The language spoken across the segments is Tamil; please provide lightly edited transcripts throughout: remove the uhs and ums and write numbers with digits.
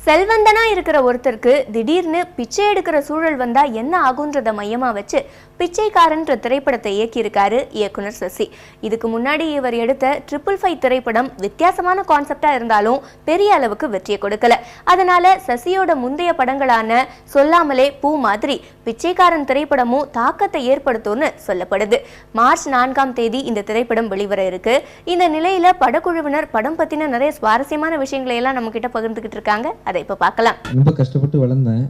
செல்வந்தனா இருக்கிற ஒருத்தருக்கு திடீர்னு பிச்சை எடுக்கிற சூழல் வந்தா என்ன ஆகுன்றத மையமா வச்சு பிச்சைக்காரன்ற திரைப்படத்தை இயக்கியிருக்காரு இயக்குனர் சசி. இதுக்கு முன்னாடி இவர் எடுத்த 555 திரைப்படம் வித்தியாசமான கான்செப்டா இருந்தாலும் பெரிய அளவுக்கு வெற்றியை கொடுக்கல. அதனால சசியோட முந்தைய படங்களான சொல்லாமலே பூ மாதிரி பிச்சைக்காரன் திரைப்படமும் தாக்கத்தை ஏற்படுத்தும்னு சொல்லப்படுது. மார்ச் 4ஆம் தேதி இந்த திரைப்படம் வெளிவர இருக்கு. இந்த நிலையில படக்குழுவினர் படம் பத்தின நிறைய சுவாரஸ்யமான விஷயங்களை எல்லாம் நம்ம கிட்ட பகிர்ந்துகிட்டு இருக்காங்க. அதை இப்ப பார்க்கலாம். ரொம்ப கஷ்டப்பட்டு வளர்ந்தேன்.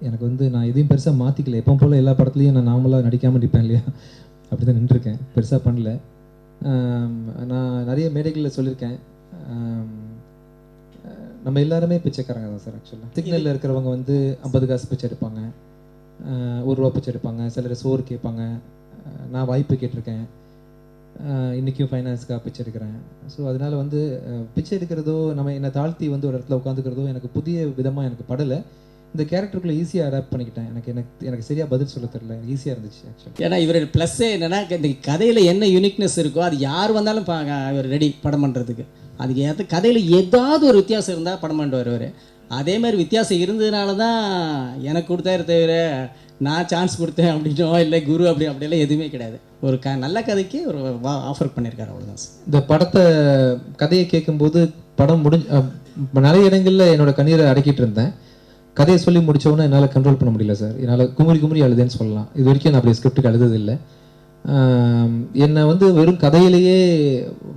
எனக்கு நான் எதையும் பெருசாக மாற்றிக்கல. எப்போ போல் எல்லா படத்துலையும் நான் நார்மலாக நடிக்காமல் நிற்பேன் இல்லையா, அப்படி தான் நின்றுருக்கேன். பெருசாக பண்ணல. நான் நிறைய மேடைகளில் சொல்லியிருக்கேன், நம்ம எல்லாருமே பிச்சைக்காரங்க தான் சார். ஆக்சுவலாக சிக்னலில் இருக்கிறவங்க 50 காசு பிச்சை எடுப்பாங்க, 1 ரூபா பிச்சை எடுப்பாங்க, சிலர் சோறு கேட்பாங்க. நான் வாய்ப்பு கேட்டிருக்கேன், இன்றைக்கும் ஃபைனான்ஸ்க்காக பிச்சை எடுக்கிறேன். ஸோ அதனால் பிச்சை எடுக்கிறதோ நம்ம என்னை தாழ்த்தி ஒரு இடத்துல உட்காந்துக்கிறதோ எனக்கு புதிய விதமாக எனக்கு படலை. இந்த கேரக்டருக்குள்ளே ஈஸியாக அடாப்ட் பண்ணிக்கிட்டேன். எனக்கு சரியாக பதில் சொல்ல தெரியல, ஈஸியாக இருந்துச்சு ஆக்சுவலி. ஏன்னா இவர் ப்ளஸ்ஸே என்னென்னா, இந்த கதையில் என்ன யூனிக்னஸ் இருக்கோ அது யார் வந்தாலும் இவர் ரெடி படம் பண்ணுறதுக்கு. அதுக்கு ஏற்ற கதையில் ஏதாவது ஒரு வித்தியாசம் இருந்தால் படம் பண்ணிட்டு வருவார். அதே மாதிரி வித்தியாசம் இருந்ததுனால தான் எனக்கு கொடுத்தாரு தவிர நான் சான்ஸ் கொடுத்தேன் அப்படின்னோ இல்லை குரு அப்படியெல்லாம் எதுவுமே கிடையாது. ஒரு நல்ல கதைக்கு ஒரு ஆஃபர் பண்ணியிருக்காரு, அவ்வளோதான் சார். இந்த படத்தை கதையை கேட்கும்போது படம் நிறைய இடங்களில் என்னோட கண்ணீரை அடக்கிட்டு இருந்தேன். கதையை சொல்லி முடித்தவொன்னே என்னால் கண்ட்ரோல் பண்ண முடியல சார். என்னால் குமுறி அழுதேன்னு சொல்லலாம். இது வரைக்கும் நான் அப்படி ஸ்கிரிப்டுக்கு அழுததில்லை. என்னை வெறும் கதையிலேயே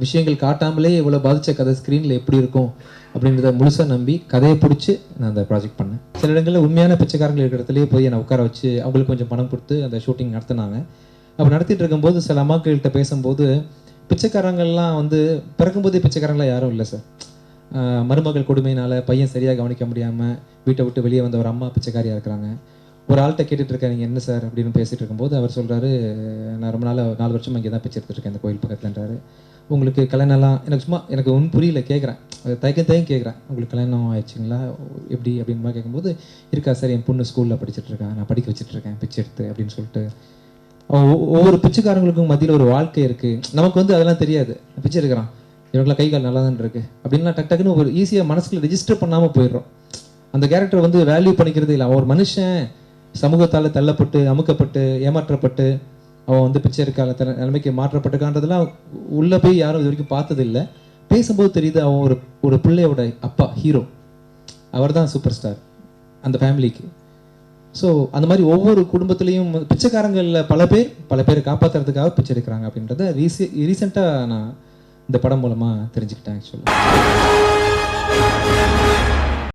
விஷயங்கள் காட்டாமலே இவ்வளோ பாதித்த கதை ஸ்க்ரீனில் எப்படி இருக்கும் அப்படின்றத முழுசாக நம்பி கதையை பிடிச்சி நான் அந்த ப்ராஜெக்ட் பண்ணேன். சில இடங்களில் உண்மையான பிச்சைக்காரங்கள் இருக்கிற இடத்துலேயே போய் என்னை உட்கார வச்சு அவங்களுக்கு கொஞ்சம் பணம் கொடுத்து அந்த ஷூட்டிங் நடத்தினாங்க. அப்போ நடத்திட்டு இருக்கும்போது சில அம்மாக்கள்கிட்ட பேசும்போது, பிச்சைக்காரங்கள்லாம் பிறக்கும்போதே பிச்சைக்காரங்களாம் யாரும் இல்லை சார். மருமகள் கொடுமையினால பையன் சரியாக கவனிக்க முடியாமல் வீட்டை விட்டு வெளியே வந்த ஒரு அம்மா பிச்சைக்காரியாக இருக்கிறாங்க. ஒரு ஆள்கிட்ட கேட்டுட்டு இருக்கேன், நீங்கள் என்ன சார் அப்படின்னு பேசிகிட்டு இருக்கும்போது அவர் சொல்கிறாரு, நான் ரொம்ப 4 வருஷம் இங்கே தான் பிச்சை எடுத்துருக்கேன் இந்த கோயில் பக்கத்துலன்றாரு. உங்களுக்கு கல்யாணம்லாம் எனக்கு ஒன்றும் புரியல, கேட்குறேன், தயக்கம் கேட்குறேன், உங்களுக்கு கல்யாணம் ஆயிடுச்சுங்களா எப்படி அப்படின்னு மாதிரி கேட்கும்போது, இருக்கா சார் என் பொண்ணு ஸ்கூலில் படிச்சுட்ருக்கேன், நான் படிக்க வச்சுட்ருக்கேன் பிச்சை எடுத்து அப்படின்னு சொல்லிட்டு. ஒவ்வொரு பிச்சைக்காரங்களுக்கும் மத்தியில் ஒரு வாழ்க்கை இருக்குது. நமக்கு அதெல்லாம் தெரியாது. பிச்சை எடுக்கிறான், இவங்களாம் கை கால் நல்லா தான் இருக்குது அப்படின்லாம் டக்குன்னு ஒரு ஈஸியாக மனசுக்குள்ள ரெஜிஸ்டர் பண்ணாமல் போயிடுறோம். அந்த கேரக்டர் வேல்யூ பண்ணிக்கிறது இல்லை. அவன் ஒரு மனுஷன் சமூகத்தால் தள்ளப்பட்டு அமுக்கப்பட்டு ஏமாற்றப்பட்டு அவன் பிச்சை எடுக்கால நிலைமைக்கு மாற்றப்பட்டுக்கான்றதெல்லாம் உள்ளே போய் யாரும் இது வரைக்கும் பார்த்ததில்லை. பேசும்போது தெரியுது அவன் ஒரு பிள்ளையோட அப்பா, ஹீரோ. அவர் தான் சூப்பர் ஸ்டார் அந்த ஃபேமிலிக்கு. ஸோ அந்த மாதிரி ஒவ்வொரு குடும்பத்துலேயும் பிச்சைக்காரங்களில் பல பேர் காப்பாற்றுறதுக்காக பிச்சை எடுக்கிறாங்க அப்படின்றத ரீசெண்டாக நான் இந்த படம் மூலமாக தெரிஞ்சுக்கிட்டேன் ஆக்சுவலாக.